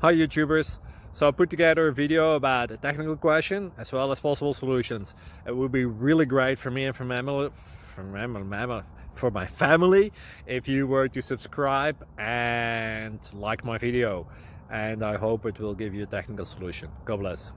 Hi YouTubers. So I put together a video about a technical question as well as possible solutions. It would be really great for me and for my family if you were to subscribe and like my video, and I hope it will give you a technical solution. God bless.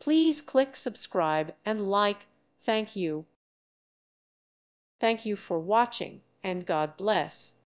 Please click subscribe and like. Thank you. Thank you for watching, and God bless.